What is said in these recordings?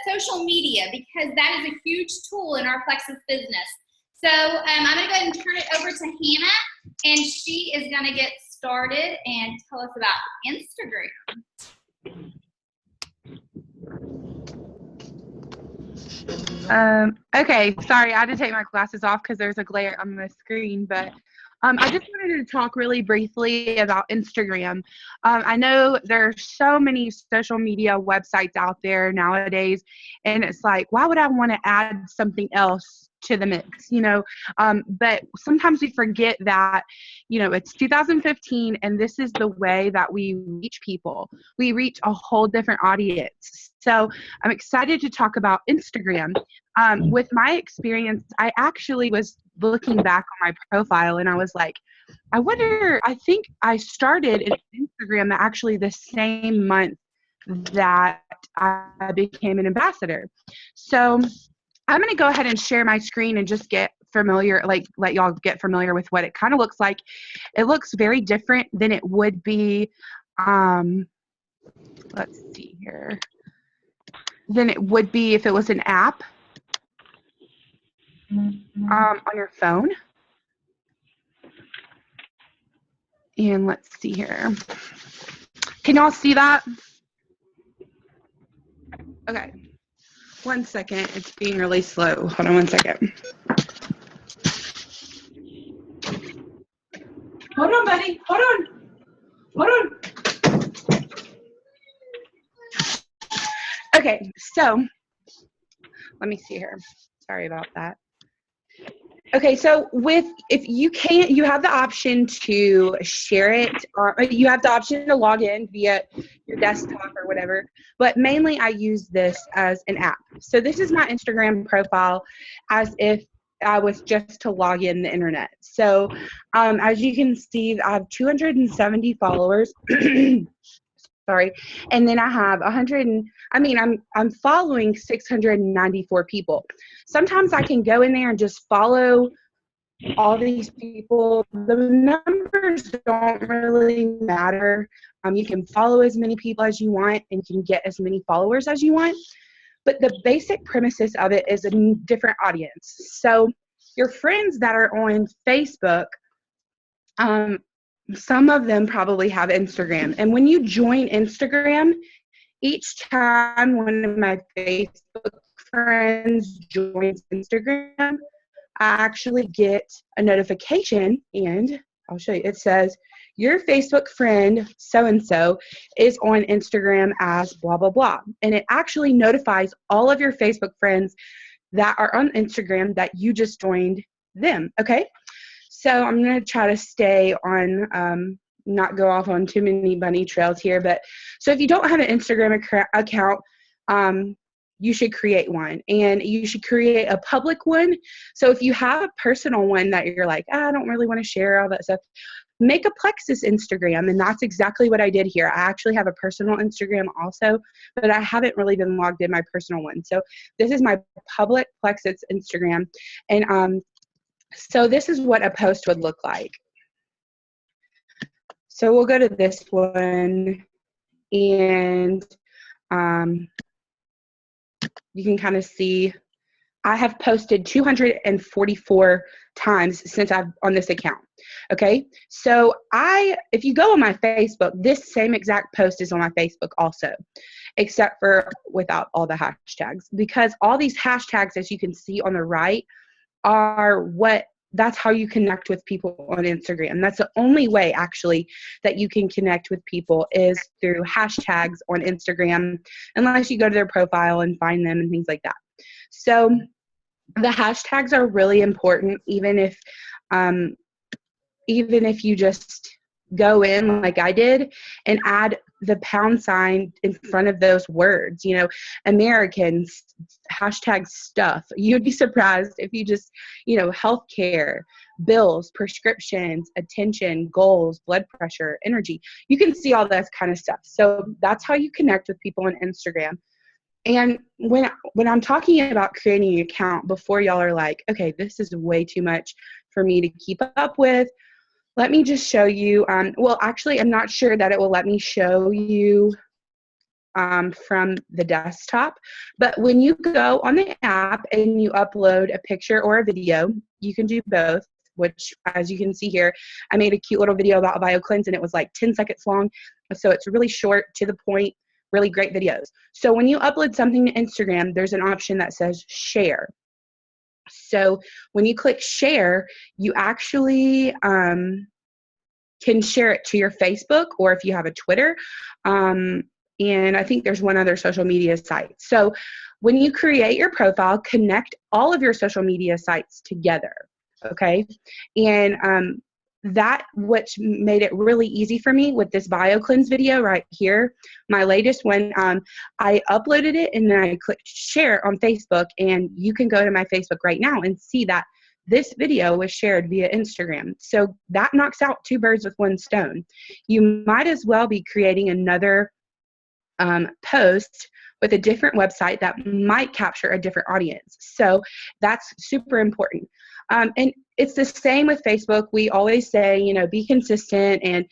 social media, because that is a huge tool in our Plexus business. So I'm going to go ahead and turn it over to Hannah, and she is going to get started and tell us about Instagram. Okay, sorry, I had to take my glasses off because there's a glare on the screen, but I just wanted to talk really briefly about Instagram. I know there are so many social media websites out there nowadays, and it's like, why would I want to add something else to the mix, but sometimes we forget that, it's 2015 and this is the way that we reach people. We reach a whole different audience. So I'm excited to talk about Instagram. With my experience, I actually was looking back on my profile and I was like, I think I started Instagram actually the same month that I became an ambassador. So I'm going to go ahead and share my screen and just get familiar, let y'all get familiar with what it kind of looks like. It looks very different than it would be, let's see here, than it would be if it was an app on your phone. And let's see here. Can y'all see that? Okay. 1 second. It's being really slow. Hold on 1 second. Hold on, buddy. Hold on. Hold on. Okay, so let me see here. Sorry about that. Okay, so if you can't, you have the option to share it, or you have the option to log in via your desktop or whatever, but mainly I use this as an app. So this is my Instagram profile as if I was just to log in the internet. So as you can see, I have 270 followers. Sorry. And then I have I'm following 694 people. Sometimes I can go in there and just follow all these people. The numbers don't really matter. You can follow as many people as you want and you can get as many followers as you want. But the basic premises of it is a different audience. So your friends that are on Facebook, some of them probably have Instagram. And when you join Instagram, each time one of my Facebook friends joins Instagram, I actually get a notification, and I'll show you. It says, your Facebook friend so-and-so is on Instagram as blah, blah, blah. And it actually notifies all of your Facebook friends that are on Instagram that you just joined them, okay? So I'm going to try to stay on, not go off on too many bunny trails here. But so if you don't have an Instagram account, you should create one. And you should create a public one. So if you have a personal one that you're like, I don't really want to share all that stuff, make a Plexus Instagram. And that's exactly what I did here. I actually have a personal Instagram also, but I haven't really been logged in my personal one. So this is my public Plexus Instagram. And so this is what a post would look like. So we'll go to this one, and you can kind of see I have posted 244 times since I've on this account. Okay, so if you go on my Facebook, this same exact post is on my Facebook also, except for without all the hashtags, because all these hashtags, as you can see on the right, that's how you connect with people on Instagram. That's the only way actually that you can connect with people is through hashtags on Instagram, unless you go to their profile and find them and things like that. So the hashtags are really important, even if you just go in like I did and add the # in front of those words, Americans, hashtag stuff. You'd be surprised if you just, healthcare, bills, prescriptions, attention, goals, blood pressure, energy. You can see all that kind of stuff. So that's how you connect with people on Instagram. And when I'm talking about creating an account, before y'all are like, okay, this is way too much for me to keep up with, let me just show you. Well, actually, I'm not sure that it will let me show you from the desktop. But when you go on the app and you upload a picture or a video, you can do both, which as you can see here, I made a cute little video about BioCleanse and it was like 10 seconds long. So it's really short, to the point, really great videos. So when you upload something to Instagram, there's an option that says share. So when you click share, you actually can share it to your Facebook, or if you have a Twitter, and I think there's one other social media site. So when you create your profile, connect all of your social media sites together, okay? And that which made it really easy for me with this BioCleanse video right here, my latest one, I uploaded it and then I clicked share on Facebook, and you can go to my Facebook right now and see that this video was shared via Instagram. So that knocks out two birds with one stone. You might as well be creating another post with a different website that might capture a different audience. So that's super important. And it's the same with Facebook. We always say, you know, be consistent and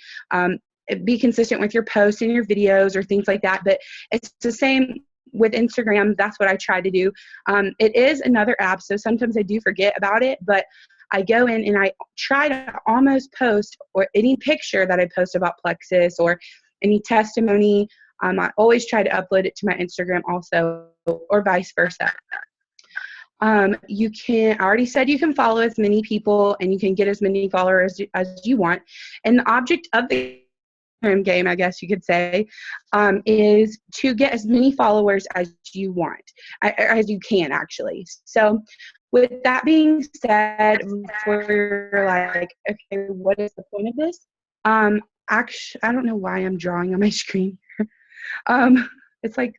be consistent with your posts and your videos or things like that. But it's the same with Instagram. That's what I try to do. It is another app, so sometimes I do forget about it, but I go in and I try to almost post, or any picture that I post about Plexus or any testimony, I always try to upload it to my Instagram also, or vice versa. You can, I already said you can follow as many people and you can get as many followers as you want. And the object of the game, I guess you could say, is to get as many followers as you want, as you can actually. So with that being said, before you're like, okay, what is the point of this? Actually, I don't know why I'm drawing on my screen. It's like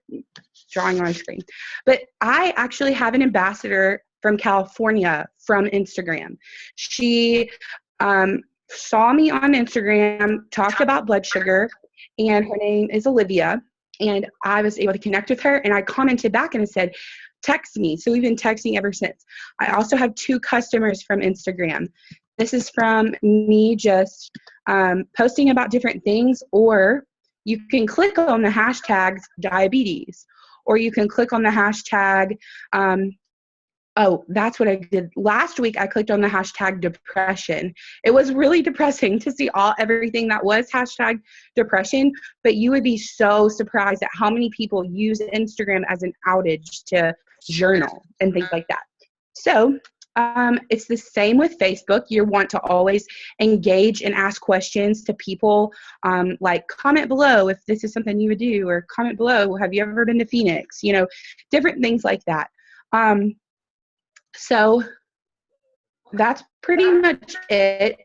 drawing on my screen. But I actually have an ambassador from California from Instagram. She saw me on Instagram, talked about blood sugar, and her name is Olivia. And I was able to connect with her, and I commented back and I said, text me. So we've been texting ever since. I also have 2 customers from Instagram. This is from me just posting about different things, or you can click on the hashtags diabetes, or you can click on the hashtag, oh, that's what I did. Last week, I clicked on the hashtag depression. It was really depressing to see everything that was hashtag depression, but you would be so surprised at how many people use Instagram as an outage to journal and things like that. So it's the same with Facebook. You want to always engage and ask questions to people, like comment below if this is something you would do, or comment below, have you ever been to Phoenix? You know, different things like that. So that's pretty much it.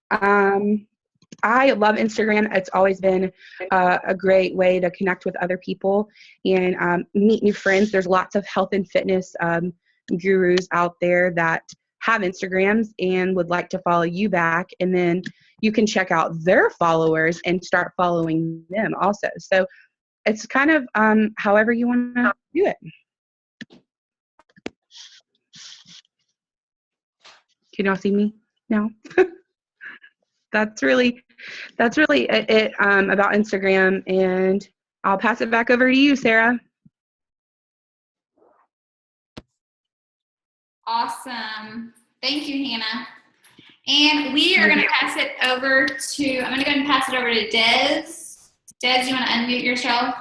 I love Instagram. It's always been a great way to connect with other people and meet new friends. There's lots of health and fitness gurus out there that have Instagrams and would like to follow you back, and then you can check out their followers and start following them also. So it's kind of however you want to do it. Can y'all see me now? That's really it about Instagram, and I'll pass it back over to you, Sarah. Awesome. Thank you, Hannah. And we are going to pass it over to, I'm going to go ahead and pass it over to Des. Des, you want to unmute yourself?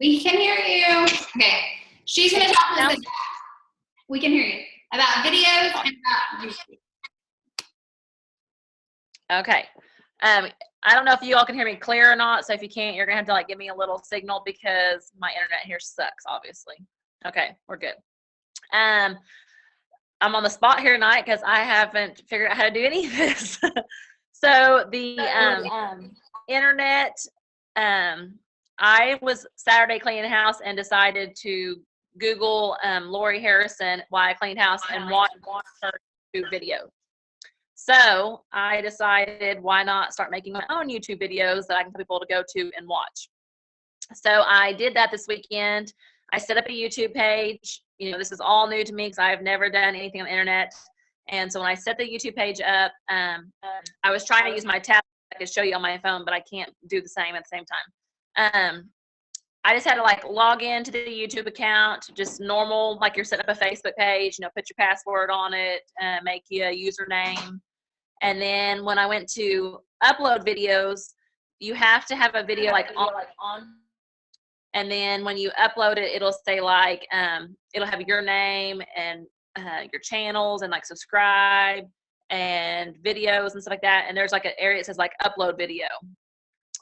We can hear you. Okay. She's going to talk to us. We can hear you. About videos and about YouTube. Okay. I don't know if you all can hear me clear or not, so if you can't, you're going to have to like give me a little signal because my internet here sucks, obviously. Okay, we're good. I'm on the spot here tonight because I haven't figured out how to do any of this. So the internet, I was Saturday cleaning the house and decided to Google Lori Harrison, why I cleaned house, and watch her YouTube video. So I decided, why not start making my own YouTube videos that I can tell people to go to and watch. So I did that this weekend. I set up a YouTube page. You know, this is all new to me because I've never done anything on the internet. And so when I set the YouTube page up, I was trying to use my tablet I could show you on my phone, but I can't do the same at the same time. I just had to like log into the YouTube account, just normal, like you're setting up a Facebook page, put your password on it, make you a username. And then when I went to upload videos, you have to have a video like on. And then when you upload it, it'll say like, it'll have your name and your channels and like subscribe and videos and stuff like that. And there's like an area that says like upload video.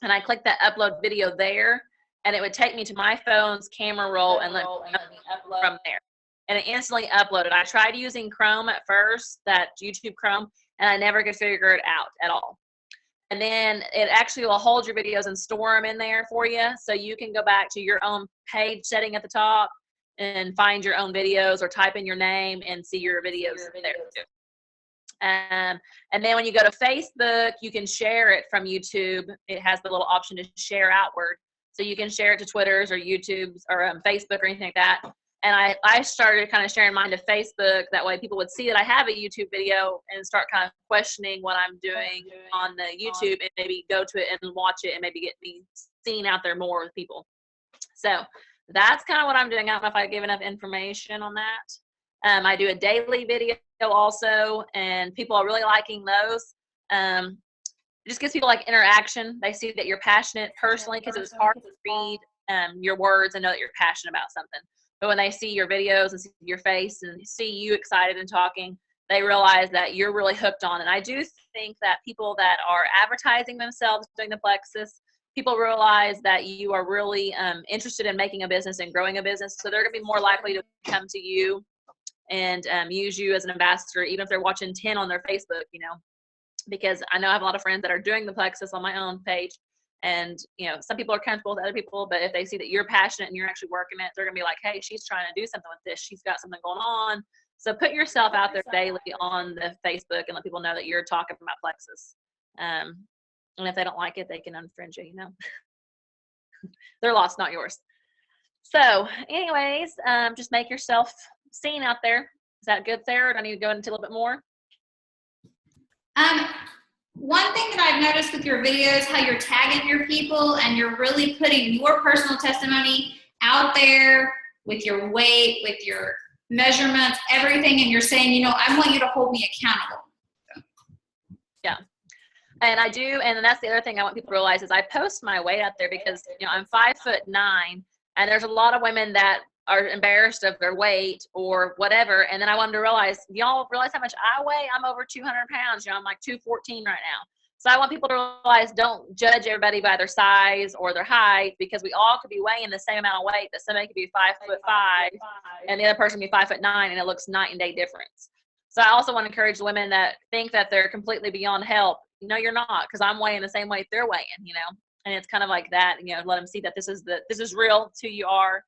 And I clicked that upload video there, and it would take me to my phone's camera roll and let me upload from there. And it instantly uploaded. I tried using Chrome at first, that YouTube Chrome, and I never could figure it out at all. And then it actually will hold your videos and store them in there for you. So you can go back to your own page setting at the top and find your own videos, or type in your name and see your videos there too. And then when you go to Facebook, you can share it from YouTube. It has the little option to share outward. So you can share it to Twitter's or YouTube's or Facebook or anything like that. And I started kind of sharing mine to Facebook. That way people would see that I have a YouTube video and start kind of questioning what I'm doing on the YouTube, and maybe go to it and watch it and maybe get me seen out there more with people. So that's kind of what I'm doing. I don't know if I give enough information on that. I do a daily video also, and people are really liking those. It just gives people like interaction. They see that you're passionate personally, because it's hard to read your words and know that you're passionate about something. But when they see your videos and see your face and see you excited and talking, they realize that you're really hooked on it. And I do think that people that are advertising themselves doing the Plexus, people realize that you are really interested in making a business and growing a business. So they're going to be more likely to come to you and use you as an ambassador, even if they're watching 10 on their Facebook, because I know I have a lot of friends that are doing the Plexus on my own page. And, some people are comfortable with other people, but if they see that you're passionate and you're actually working it, they're going to be like, hey, she's trying to do something with this. She's got something going on. So put yourself out there daily on the Facebook and let people know that you're talking about Plexus. And if they don't like it, they can unfriend you, Their loss, not yours. So anyways, just make yourself seen out there. Is that good, Sarah? Or do I need to go into a little bit more? One thing that I've noticed with your videos, how you're tagging your people and you're really putting your personal testimony out there with your weight, with your measurements, everything, and you're saying, I want you to hold me accountable. Yeah. And I do, and that's the other thing I want people to realize is I post my weight out there because, I'm 5'9", and there's a lot of women that are embarrassed of their weight or whatever. And then I want them to realize, y'all realize how much I weigh? I'm over 200 pounds. I'm like 214 right now. So I want people to realize, don't judge everybody by their size or their height, because we all could be weighing the same amount of weight, that somebody could be 5'5" and the other person could be 5'9", and it looks night and day difference. So I also want to encourage the women that think that they're completely beyond help. No, you're not, because I'm weighing the same weight they're weighing, and it's kind of like that, let them see that this is real, it's who you are.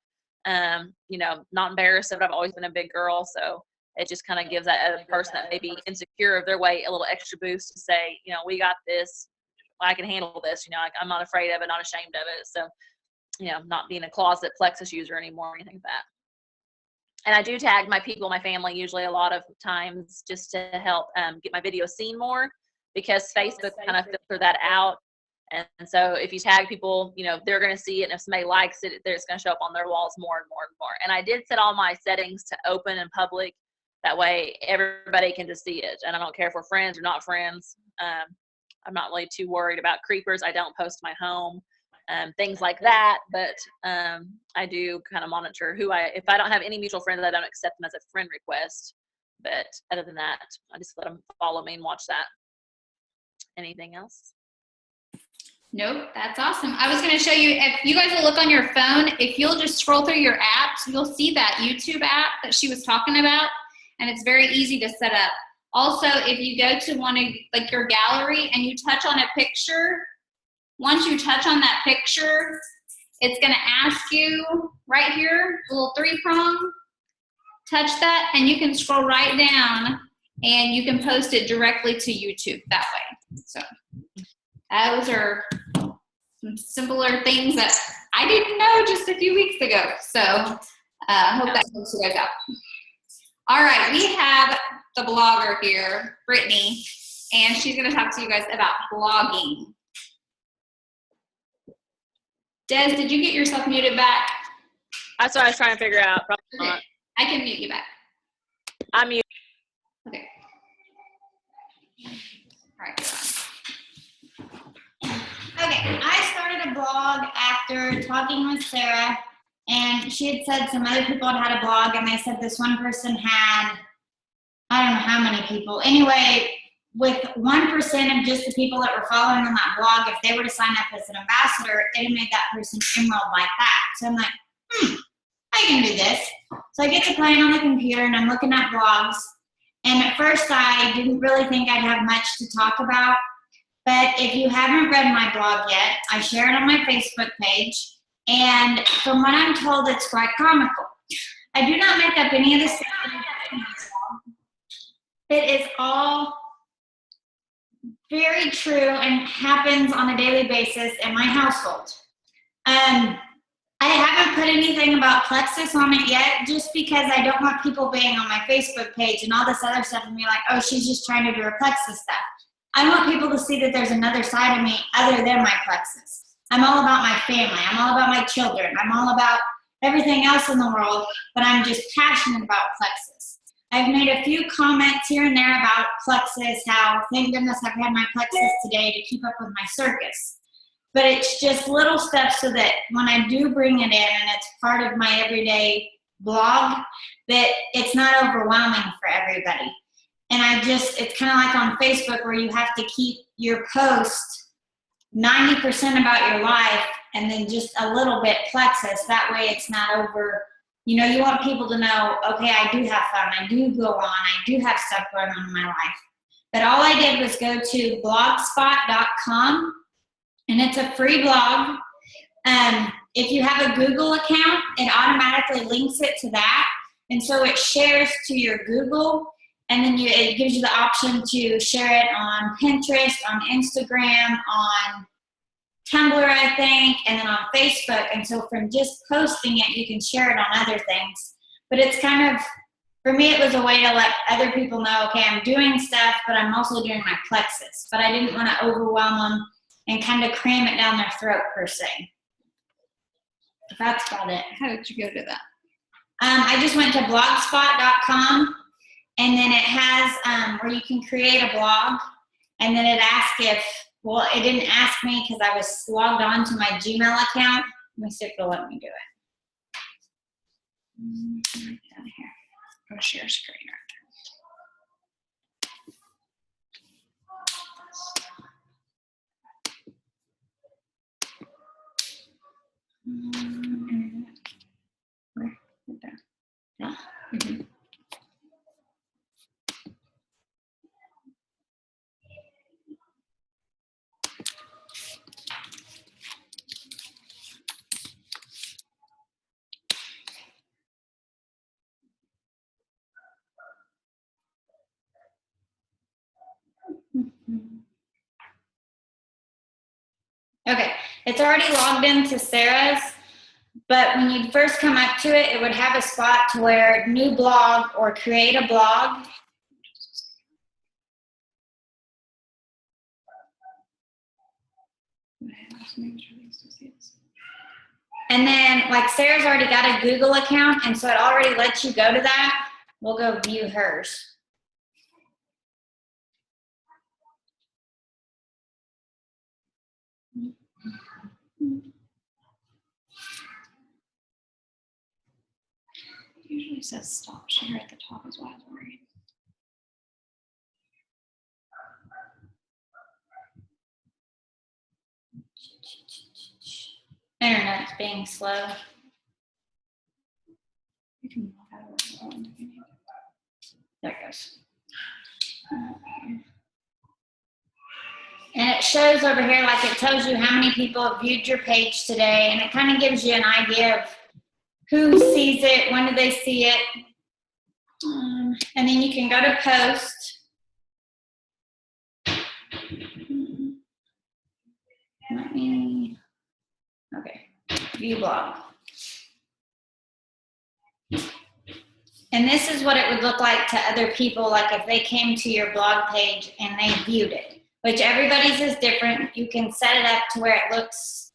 Not embarrassed of it. I've always been a big girl, so it just kind of gives that other person that may be insecure of their weight a little extra boost to say, we got this, I can handle this, I'm not afraid of it, not ashamed of it. So, not being a closet Plexus user anymore or anything like that. And I do tag my people, my family, usually a lot of times, just to help get my videos seen more, because Facebook kind of filter that out. And so if you tag people, they're going to see it. And if somebody likes it, it's going to show up on their walls more and more and more. And I did set all my settings to open and public. That way everybody can just see it. And I don't care if we're friends or not friends. I'm not really too worried about creepers. I don't post my home, things like that. But I do kind of monitor if I don't have any mutual friends, I don't accept them as a friend request. But other than that, I just let them follow me and watch that. Anything else? Nope, that's awesome. I was going to show you, if you guys will look on your phone, if you'll just scroll through your apps, you'll see that YouTube app that she was talking about, and it's very easy to set up. Also, if you go to one of your gallery and you touch on a picture, once you touch on that picture, it's going to ask you right here, a little 3-prong, touch that, and you can scroll right down and you can post it directly to YouTube that way. So those are some simpler things that I didn't know just a few weeks ago. So I hope that helps you guys out. All right, we have the blogger here, Brittany. and she's going to talk to you guys about blogging. Des, did you get yourself muted back? That's what I was trying to figure out. Probably Okay. not. I can mute you back. I'm muted. Okay. All right, Okay, I started a blog after talking with Sarah, and she had said some other people had had a blog, and they said this one person had, I don't know how many people. Anyway, with 1% of just the people that were following on that blog, if they were to sign up as an ambassador, it had made that person enrolled like that. So I'm like, I can do this. So I get to playing on the computer, and I'm looking at blogs. And at first, I didn't really think I'd have much to talk about. But if you haven't read my blog yet, I share it on my Facebook page. And from what I'm told, it's quite comical. I do not make up any of this stuff in my blog. It is all very true and happens on a daily basis in my household. I haven't put anything about Plexus on it yet, just because I don't want people being on my Facebook page and all this other stuff and be like, oh, she's just trying to do her Plexus stuff. I want people to see that there's another side of me other than my Plexus. I'm all about my family. I'm all about my children. I'm all about everything else in the world, but I'm just passionate about Plexus. I've made a few comments here and there about Plexus, how thank goodness I've had my Plexus today to keep up with my circus. But it's just little steps so that when I do bring it in and it's part of my everyday blog, that it's not overwhelming for everybody. And it's kind of like on Facebook where you have to keep your post 90% about your life and then just a little bit Plexus. That way it's not over, you want people to know, okay, I do have fun, I do go on, I do have stuff going on in my life. But all I did was go to blogspot.com, and it's a free blog. If you have a Google account, it automatically links it to that. And so it shares to your Google, and then it gives you the option to share it on Pinterest, on Instagram, on Tumblr, I think, and then on Facebook. And so from just posting it, you can share it on other things. But it's kind of, for me, it was a way to let other people know, okay, I'm doing stuff, but I'm also doing my Plexus. But I didn't want to overwhelm them and kind of cram it down their throat, per se. That's about it. How did you go to that? I just went to blogspot.com, and then it has where you can create a blog, and then it asks it didn't ask me because I was logged on to my Gmail account. Let me see if it'll let me do it. Right down here. Go share screen right Where? Right there. Yeah. Mm-hmm. Okay, it's already logged into Sarah's, but when you first come up to it, it would have a spot to where new blog or create a blog. And then, like, Sarah's already got a Google account, and so it already lets you go to that. We'll go view hers. It usually says stop share at the top is why I was worried. Internet's being slow. You can log out of it if you need. There it goes. And it shows over here, like it tells you how many people have viewed your page today, and it kind of gives you an idea of who sees it, when do they see it. And then you can go to post. Okay, view blog. And And this is what it would look like to other people, like if they came to your blog page and they viewed it, which everybody's is different. You can set it up to where it looks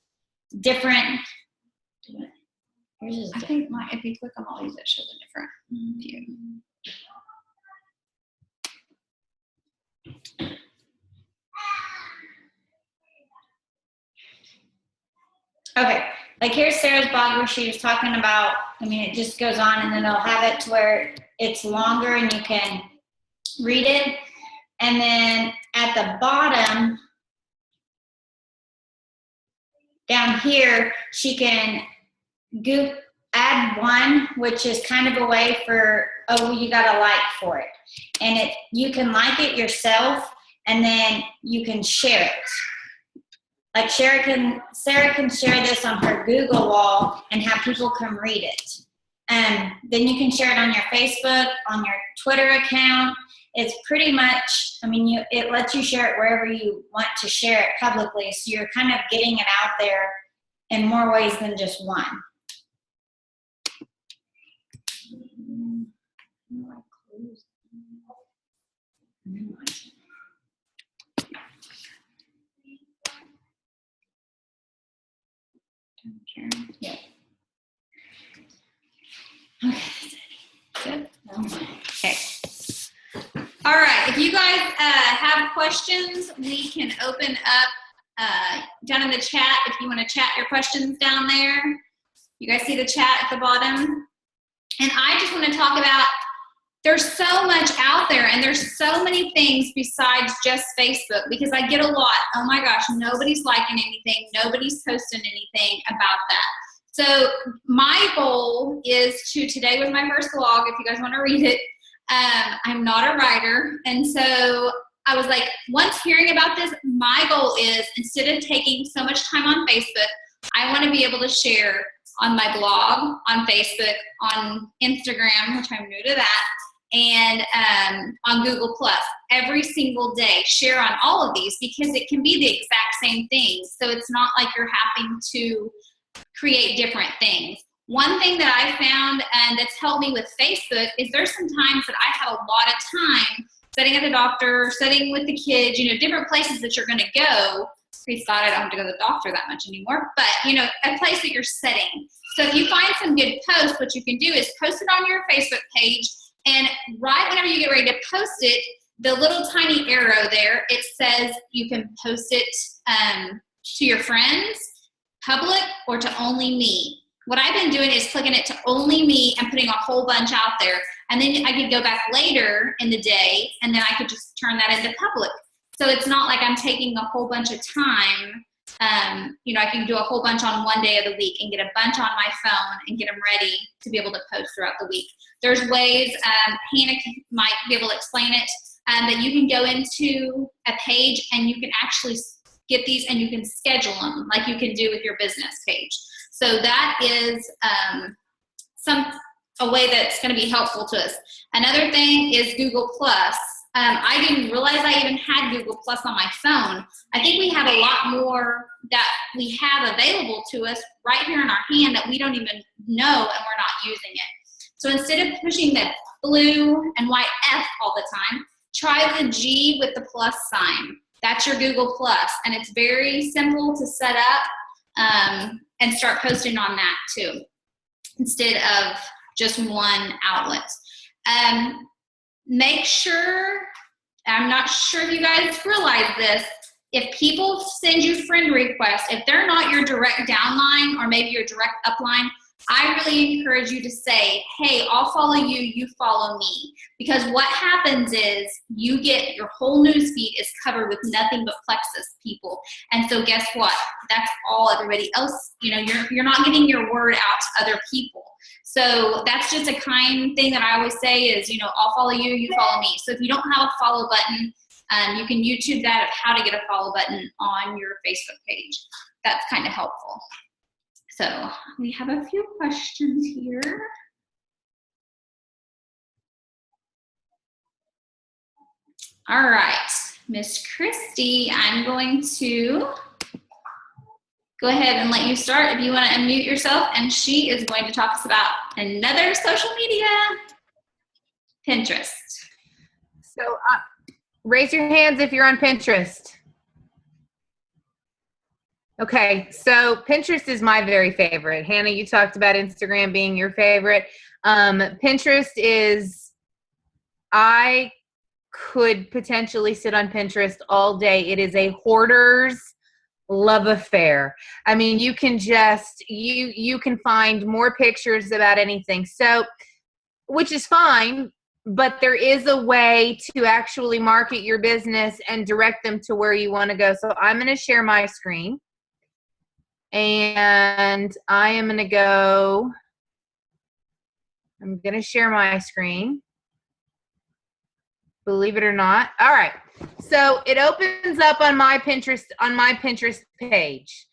different. I think if you click on all these, it shows a different view. Okay, like here's Sarah's blog where she was talking about, I mean, it just goes on and then they'll have it to where it's longer and you can read it. And then at the bottom, down here, she can add one, which is kind of a way for, oh, you got a like for it. And you can like it yourself and then you can share it. Like Sarah can share this on her Google wall and have people come read it. Then you can share it on your Facebook, on your Twitter account. It's pretty much, I mean, it lets you share it wherever you want to share it publicly. So you're kind of getting it out there in more ways than just one. Yeah. Okay. Okay. All right. If you guys have questions, we can open up down in the chat. If you want to chat your questions down there, you guys see the chat at the bottom. And I just want to talk about, there's so much out there and there's so many things besides just Facebook, because I get a lot, oh my gosh, nobody's liking anything, nobody's posting anything about that. So my goal is today was my first vlog, if you guys want to read it. I'm not a writer, and so I was like, once hearing about this, my goal is, instead of taking so much time on Facebook, I want to be able to share on my blog, on Facebook, on Instagram, which I'm new to that, and on Google Plus every single day, share on all of these, because it can be the exact same thing. So it's not like you're having to create different things. One thing that I found and that's helped me with Facebook is there's some times that I have a lot of time sitting at the doctor, sitting with the kids, you know, different places that you're going to go. Praise God, I don't have to go to the doctor that much anymore, but you know, a place that you're sitting. So if you find some good posts, what you can do is post it on your Facebook page, and right whenever you get ready to post it, the little tiny arrow there, it says you can post it to your friends, public, or to only me. What I've been doing is clicking it to only me and putting a whole bunch out there. And then I could go back later in the day and then I could just turn that into public. So it's not like I'm taking a whole bunch of time. You know, I can do a whole bunch on one day of the week and get a bunch on my phone and get them ready to be able to post throughout the week. There's ways, Hannah might be able to explain it, that you can go into a page and you can actually get these and you can schedule them like you can do with your business page. So that is a way that's going to be helpful to us. Another thing is Google Plus. I didn't realize I even had Google Plus on my phone. I think we have a lot more that we have available to us right here in our hand that we don't even know and we're not using it. So instead of pushing the blue and white F all the time, try the G with the plus sign. That's your Google Plus, and it's very simple to set up and start posting on that too, instead of just one outlet. Make sure, I'm not sure if you guys realize this, if people send you friend requests, if they're not your direct downline or maybe your direct upline, I really encourage you to say, hey, I'll follow you, you follow me. Because what happens is you get your whole news feed is covered with nothing but Plexus people. And so guess what? That's all everybody else, you know, you're not getting your word out to other people. So that's just a kind thing that I always say is, you know, I'll follow you, you follow me. So if you don't have a follow button, you can YouTube that of how to get a follow button on your Facebook page. That's kind of helpful. So we have a few questions here. All right, Miss Christy, I'm going to go ahead and let you start if you want to unmute yourself, and she is going to talk to us about another social media. Pinterest. So raise your hands if you're on Pinterest. Okay, so Pinterest is my very favorite. Hannah, you talked about Instagram being your favorite. Pinterest is, I could potentially sit on Pinterest all day. It is a hoarder's love affair. I mean, you can just, you can find more pictures about anything. So, which is fine, but there is a way to actually market your business and direct them to where you want to go. So I'm going to share my screen. And I am going to go, I'm going to share my screen. Believe it or not. All right. So it opens up on my Pinterest page.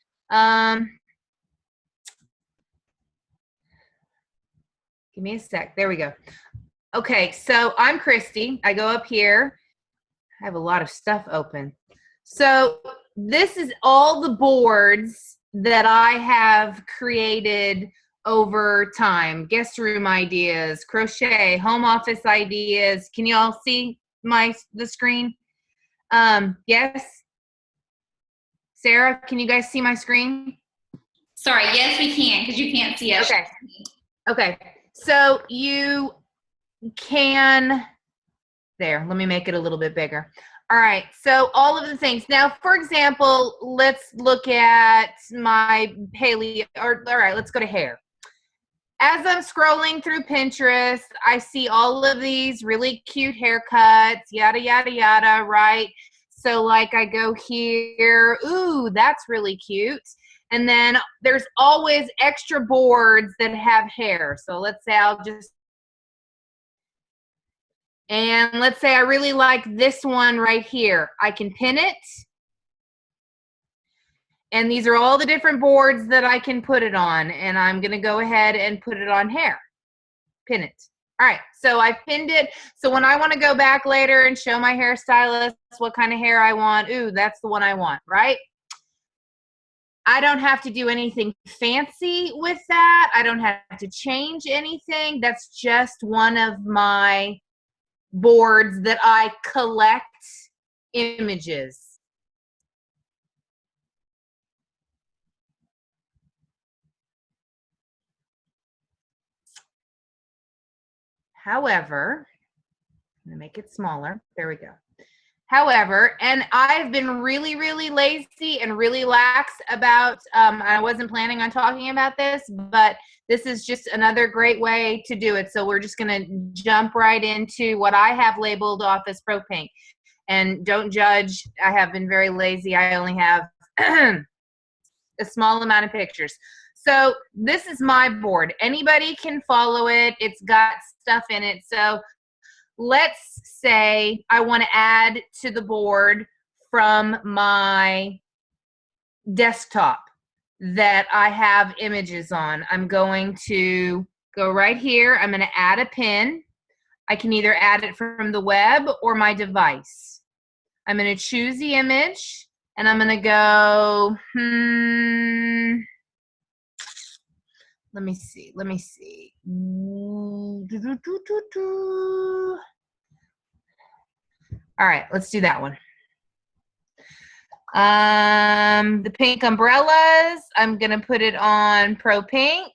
Give me a sec. There we go. Okay. So I'm Christy. I go up here. I have a lot of stuff open. So this is all the boards that I have created over time. Guest room ideas, crochet, home office ideas. Can you all see the screen? Yes? Sarah, can you guys see my screen? Sorry, yes, we can, because you can't see us. Okay. Okay. So you can, there, let me make it a little bit bigger. All right, so all of the things. Now, for example, let's look at my paleo, or all right, let's go to hair. As I'm scrolling through Pinterest, I see all of these really cute haircuts, yada, yada, yada, right? So like I go here, ooh, that's really cute. And then there's always extra boards that have hair. So let's say and let's say I really like this one right here. I can pin it. And these are all the different boards that I can put it on. And I'm going to go ahead and put it on hair. Pin it. All right. So I've pinned it. So when I want to go back later and show my hairstylist what kind of hair I want, ooh, that's the one I want, right? I don't have to do anything fancy with that. I don't have to change anything. That's just one of my boards that I collect images. However, I'm gonna make it smaller. There we go. However, and I've been really, really lazy and really lax about, I wasn't planning on talking about this, but this is just another great way to do it. So we're just going to jump right into what I have labeled Office Pro Paint. And don't judge, I have been very lazy. I only have a small amount of pictures. So this is my board. Anybody can follow it. It's got stuff in it. So let's say I want to add to the board from my desktop that I have images on. I'm going to go right here. I'm going to add a pin. I can either add it from the web or my device. I'm going to choose the image and I'm going to go, let me see. All right, let's do that one. The pink umbrellas, I'm gonna put it on Pro Pink,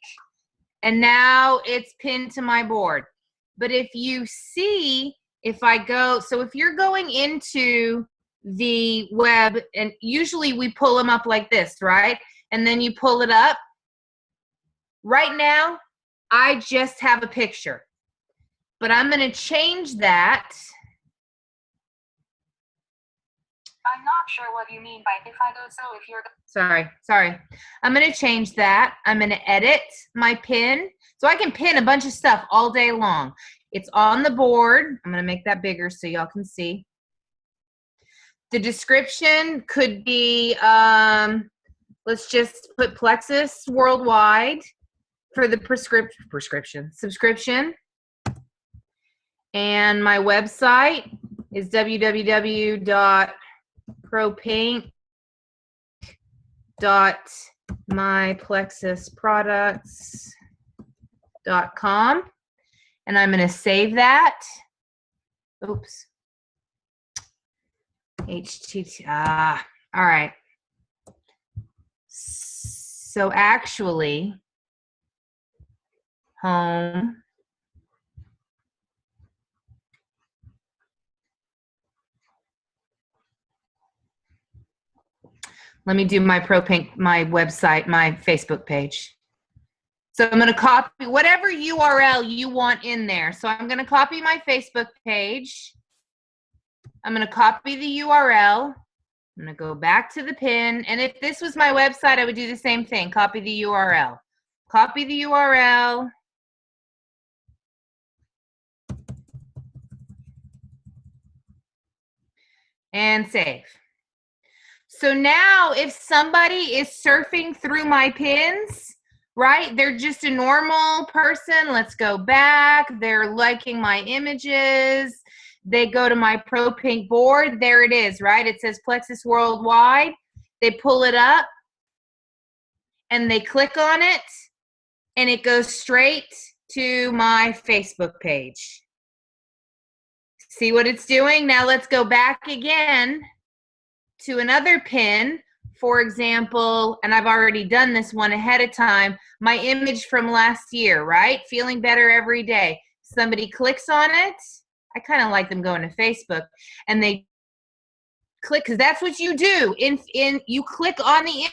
and now it's pinned to my board. But if you see, if I go, so if you're going into the web, and usually we pull them up like this, right? And then you pull it up. Right now, I just have a picture, but I'm gonna change that. I'm not sure what you mean by if I go so if you're... Sorry. I'm going to change that. I'm going to edit my pin. So I can pin a bunch of stuff all day long. It's on the board. I'm going to make that bigger so y'all can see. The description could be, let's just put Plexus Worldwide for the subscription. And my website is www.propaint.myplexusproducts.com, and I'm going to save that. Oops. HTTP. All right. So actually, home. Let me do my my website, my Facebook page. So I'm going to copy whatever URL you want in there. So I'm going to copy my Facebook page. I'm going to copy the URL. I'm going to go back to the pin. And if this was my website, I would do the same thing. Copy the URL. Copy the URL. And save. So now if somebody is surfing through my pins, right, they're just a normal person. Let's go back. They're liking my images. They go to my ProPink board. There it is, right? It says Plexus Worldwide. They pull it up and they click on it and it goes straight to my Facebook page. See what it's doing? Now let's go back again to another pin. For example, and I've already done this one ahead of time, my image from last year, right? Feeling better every day. Somebody clicks on it. I kind of like them going to Facebook and they click, because that's what you do. You click on the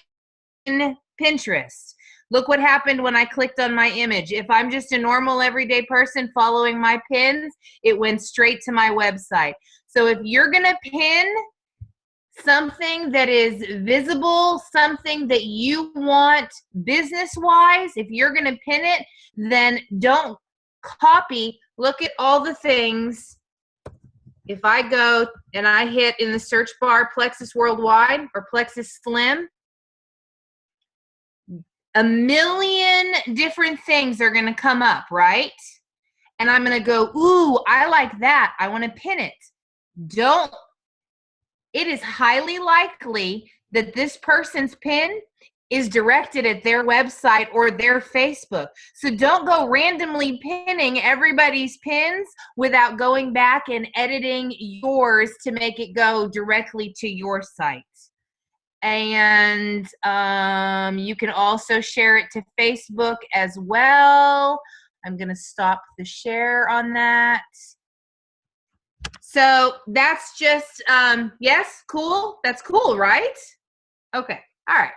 in Pinterest. Look what happened when I clicked on my image. If I'm just a normal everyday person following my pins, it went straight to my website. So if you're going to pin something that is visible, something that you want business-wise, if you're going to pin it, then don't copy. Look at all the things. If I go and I hit in the search bar Plexus Worldwide or Plexus Slim, a million different things are going to come up, right? And I'm going to go, ooh, I like that. I want to pin it. It is highly likely that this person's pin is directed at their website or their Facebook. So don't go randomly pinning everybody's pins without going back and editing yours to make it go directly to your site. And you can also share it to Facebook as well. I'm going to stop the share on that. So that's just, yes, cool. That's cool, right? Okay. All right.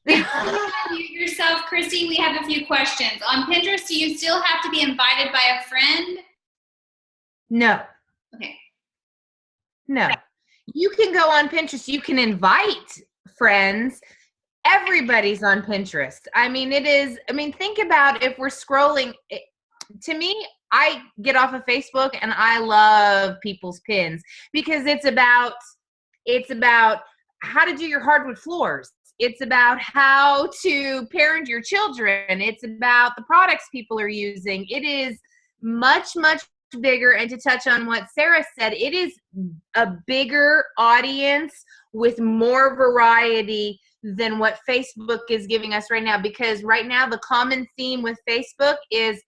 Unmute yourself, Christy. We have a few questions. On Pinterest, do you still have to be invited by a friend? No. Okay. No. You can go on Pinterest. You can invite friends. Everybody's on Pinterest. I mean, think about if we're scrolling. To me, I get off of Facebook and I love people's pins because it's about how to do your hardwood floors. It's about how to parent your children. It's about the products people are using. It is much, much bigger. And to touch on what Sarah said, it is a bigger audience with more variety than what Facebook is giving us right now. Because right now the common theme with Facebook is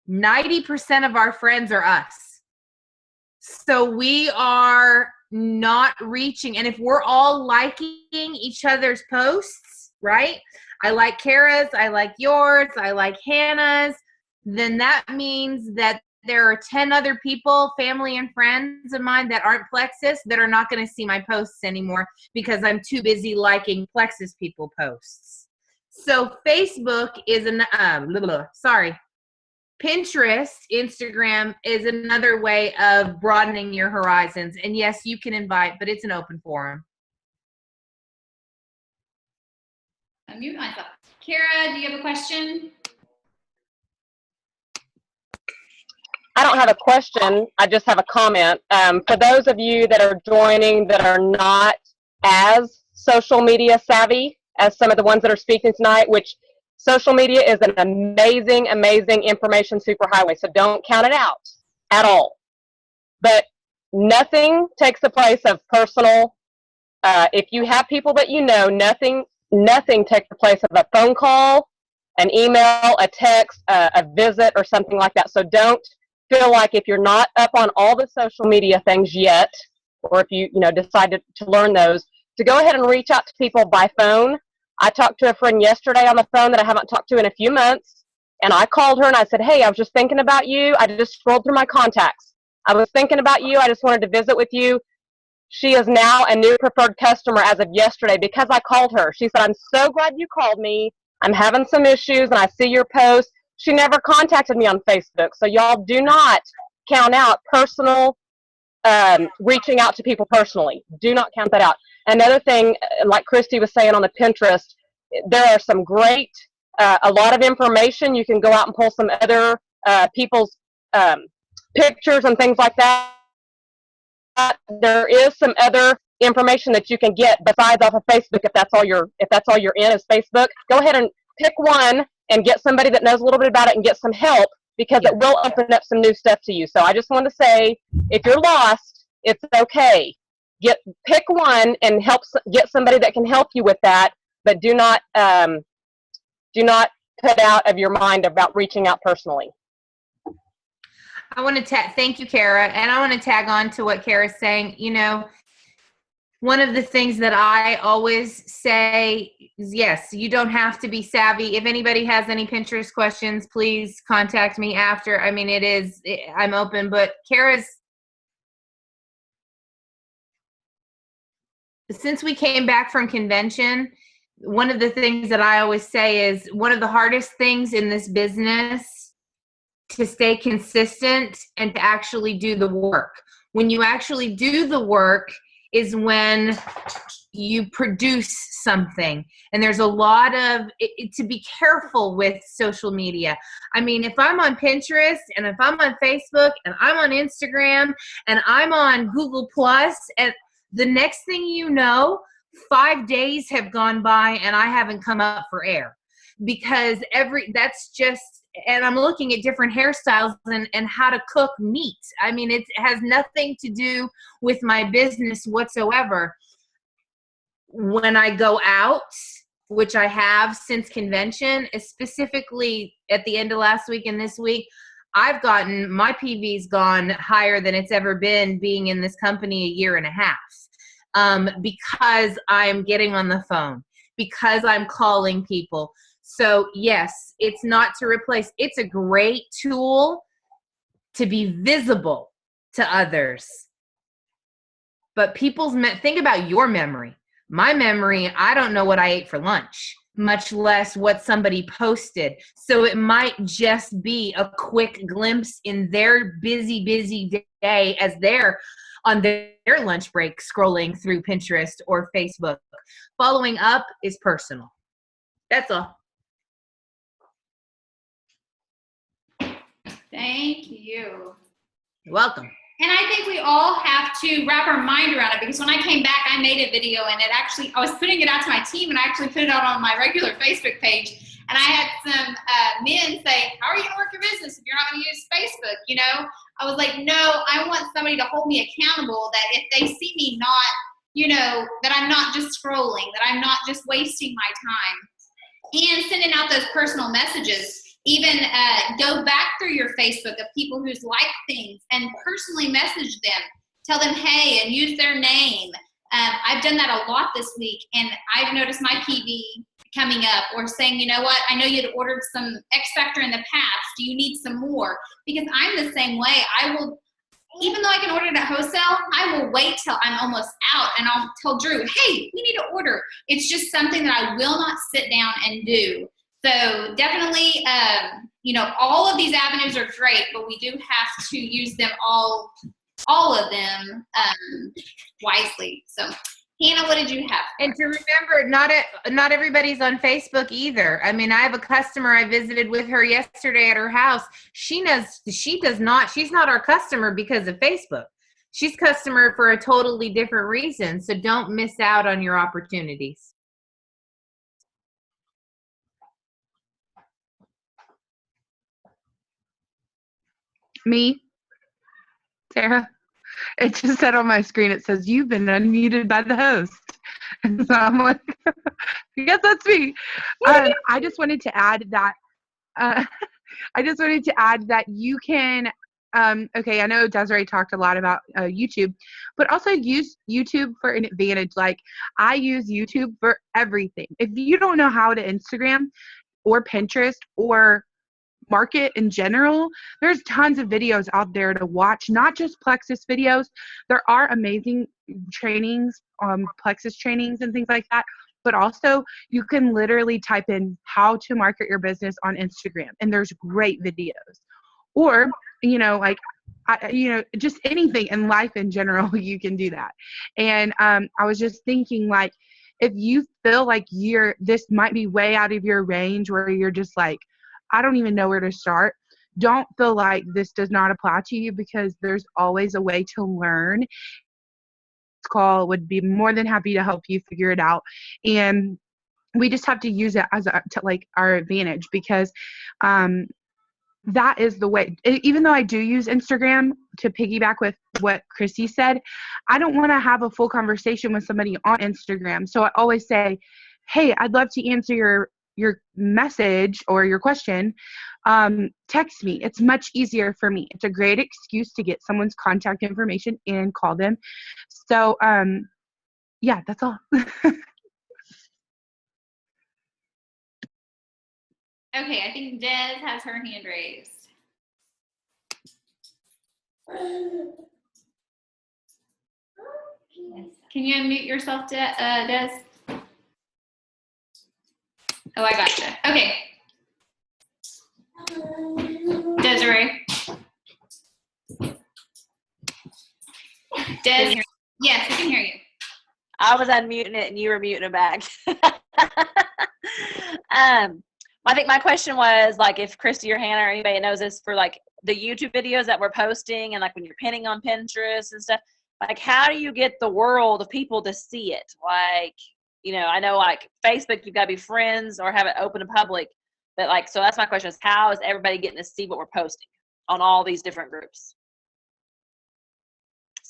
90% of our friends are us. So we are not reaching. And if we're all liking each other's posts, right? I like Kara's, I like yours, I like Hannah's, then that means that there are 10 other people, family and friends of mine that aren't Plexus that are not going to see my posts anymore because I'm too busy liking Plexus people posts. So Facebook is Pinterest, Instagram is another way of broadening your horizons. And yes, you can invite, but it's an open forum. Unmute myself. Kara, do you have a question? I don't have a question. I just have a comment. For those of you that are joining that are not as social media savvy as some of the ones that are speaking tonight, which social media is an amazing, amazing information superhighway. So don't count it out at all. But nothing takes the place of personal. If you have people that you know, nothing takes the place of a phone call, an email, a text, a visit, or something like that. So don't feel like if you're not up on all the social media things yet, or if you decided to learn those, to go ahead and reach out to people by phone. I talked to a friend yesterday on the phone that I haven't talked to in a few months, and I called her and I said, hey, I was just thinking about you. I just scrolled through my contacts. I was thinking about you. I just wanted to visit with you. She is now a new preferred customer as of yesterday because I called her. She said, I'm so glad you called me. I'm having some issues, and I see your post. She never contacted me on Facebook. So y'all do not count out personal, reaching out to people personally. Do not count that out. Another thing, like Christy was saying on the Pinterest, there are some great, a lot of information. You can go out and pull some other people's pictures and things like that. There is some other information that you can get besides off of Facebook if that's all you're in is Facebook. Go ahead and pick one and get somebody that knows a little bit about it and get some help, because it will open up some new stuff to you. So I just want to say, if you're lost, it's okay. Pick one and get somebody that can help you with that, but do not put out of your mind about reaching out personally. I want to thank you, Kara, and I want to tag on to what Kara's saying. One of the things that I always say is, yes, you don't have to be savvy. If anybody has any Pinterest questions, please contact me after. I mean, I'm open, but since we came back from convention, one of the things that I always say is one of the hardest things in this business to stay consistent and to actually do the work. When you actually do the work is when you produce something. And there's a lot of to be careful with social media. I mean, if I'm on Pinterest and if I'm on Facebook and I'm on Instagram and I'm on Google Plus, and the next thing you know, 5 days have gone by and I haven't come up for air, because and I'm looking at different hairstyles and how to cook meat. I mean, it has nothing to do with my business whatsoever. When I go out, which I have since convention, specifically at the end of last week and this week, my PV's gone higher than it's ever been being in this company a year and a half, because I'm getting on the phone, because I'm calling people. So yes, it's not to replace. It's a great tool to be visible to others. But think about your memory. My memory, I don't know what I ate for lunch, much less what somebody posted. So it might just be a quick glimpse in their busy, busy day as they're on their lunch break scrolling through Pinterest or Facebook. Following up is personal. That's all. Thank you. You're welcome. And I think we all have to wrap our mind around it, because when I came back, I made a video and I was putting it out to my team, and I actually put it out on my regular Facebook page. And I had some men say, how are you going to work your business if you're not going to use Facebook? I was like, no, I want somebody to hold me accountable, that if they see me not, that I'm not just scrolling, that I'm not just wasting my time. And sending out those personal messages. Even go back through your Facebook of people who's liked things and personally message them. Tell them, hey, and use their name. I've done that a lot this week, and I've noticed my PV coming up, or saying, you know what, I know you'd ordered some X Factor in the past. Do you need some more? Because I'm the same way. I will, even though I can order it at wholesale, I will wait till I'm almost out, and I'll tell Drew, hey, we need to order. It's just something that I will not sit down and do. So definitely, all of these avenues are great, but we do have to use them all of them wisely. So, Hannah, what did you have? And to remember, not everybody's on Facebook either. I mean, I have a customer I visited with her yesterday at her house. She's not our customer because of Facebook. She's customer for a totally different reason. So don't miss out on your opportunities. Me, Sarah. It just said on my screen, it says, you've been unmuted by the host. And so I'm like, I guess that's me. I just wanted to add that you can okay, I know Desiree talked a lot about YouTube, but also use YouTube for an advantage. Like, I use YouTube for everything. If you don't know how to Instagram or Pinterest or market in general, there's tons of videos out there to watch, not just Plexus videos. There are amazing trainings, Plexus trainings and things like that, but also you can literally type in how to market your business on Instagram, and there's great videos. Or, like, just anything in life in general, you can do that. And I was just thinking, like, if you feel like this might be way out of your range, where you're just like, I don't even know where to start, don't feel like this does not apply to you, because there's always a way to learn. This call would be more than happy to help you figure it out. And we just have to use it as our advantage, because that is the way. Even though I do use Instagram, to piggyback with what Chrissy said, I don't want to have a full conversation with somebody on Instagram. So I always say, hey, I'd love to answer your message or your question. Text me. It's much easier for me. It's a great excuse to get someone's contact information and call them. So yeah, that's all. Okay, I think Des has her hand raised. Can you unmute yourself, Des? Oh, I gotcha. Okay. Desiree. Des, yes, we can hear you. I was unmuting it and you were muting it back. I think my question was, like, if Christy or Hannah or anybody knows this, for like the YouTube videos that we're posting, and like when you're pinning on Pinterest and stuff, like, how do you get the world of people to see it? Like, I know like Facebook, you've got to be friends or have it open to public, but like, so that's my question, is how is everybody getting to see what we're posting on all these different groups?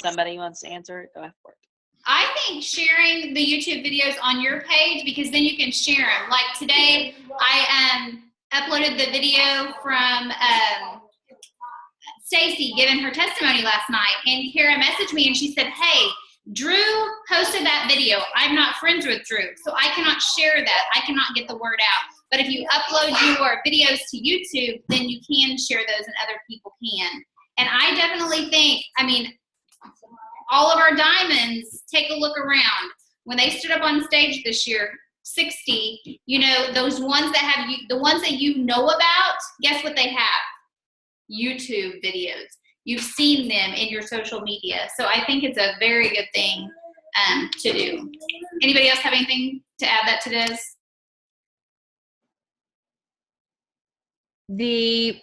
Somebody wants to answer it? Go for it. I think sharing the YouTube videos on your page, because then you can share them. Like today, I uploaded the video from Stacy giving her testimony last night, and Kara messaged me and she said, hey, Drew posted that video. I'm not friends with Drew, so I cannot share that. I cannot get the word out. But if you upload your videos to YouTube, then you can share those and other people can. And I definitely think, all of our diamonds, take a look around. When they stood up on stage this year, 60, those ones that have the ones that you know about, guess what they have? YouTube videos. You've seen them in your social media. So I think it's a very good thing to do. Anybody else have anything to add that to this?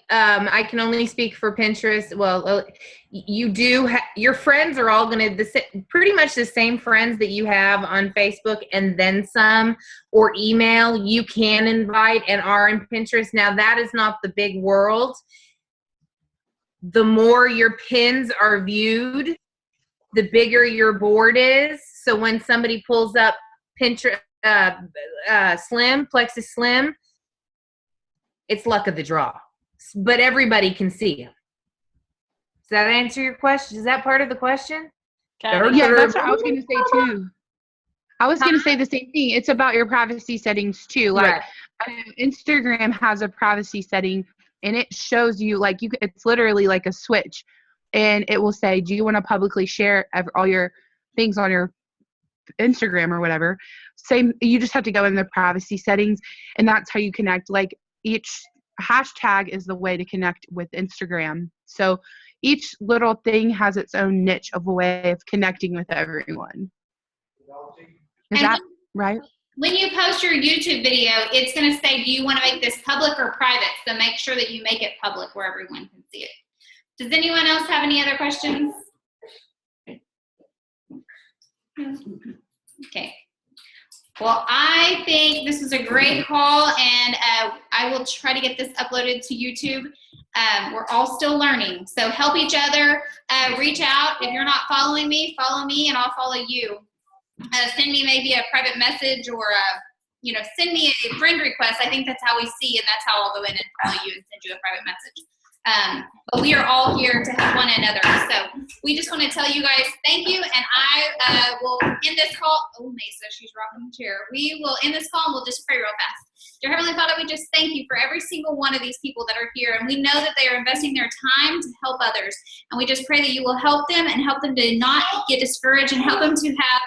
I can only speak for Pinterest. Well, you do your friends are all going to pretty much the same friends that you have on Facebook, and then some, or email. You can invite and are in Pinterest. Now that is not the big world. The more your pins are viewed, the bigger your board is. So when somebody pulls up Pinterest Plexus Slim, it's luck of the draw, but everybody can see them. Does that answer your question? Is that part of the question? Okay. Yeah, that's what I was going to say too. I was going to say the same thing. It's about your privacy settings too. Like, Instagram has a privacy setting, and it shows you, like, it's literally like a switch, and it will say, do you want to publicly share all your things on your Instagram or whatever? Same, you just have to go in the privacy settings, and that's how you connect. Like, each hashtag is the way to connect with Instagram. So each little thing has its own niche of a way of connecting with everyone. Is that right? When you post your YouTube video, it's going to say, do you want to make this public or private? So make sure that you make it public where everyone can see it. Does anyone else have any other questions? Okay. Well, I think this is a great call, and I will try to get this uploaded to YouTube. We're all still learning, so help each other. Reach out. If you're not following me, follow me, and I'll follow you. Send me maybe a private message, or send me a friend request. I think that's how we see, and that's how I'll go in and follow you and send you a private message. But we are all here to help one another. So we just want to tell you guys thank you, and I will end this call. Oh, Mesa, she's rocking the chair. We will end this call, and we'll just pray real fast. Dear Heavenly Father, we just thank you for every single one of these people that are here, and we know that they are investing their time to help others. And we just pray that you will help them and help them to not get discouraged and help them to have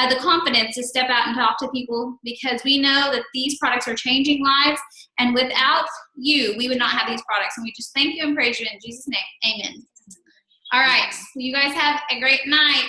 the confidence to step out and talk to people, because we know that these products are changing lives, and without you, we would not have these products. And we just thank you and praise you in Jesus' name. Amen. All right. You guys have a great night.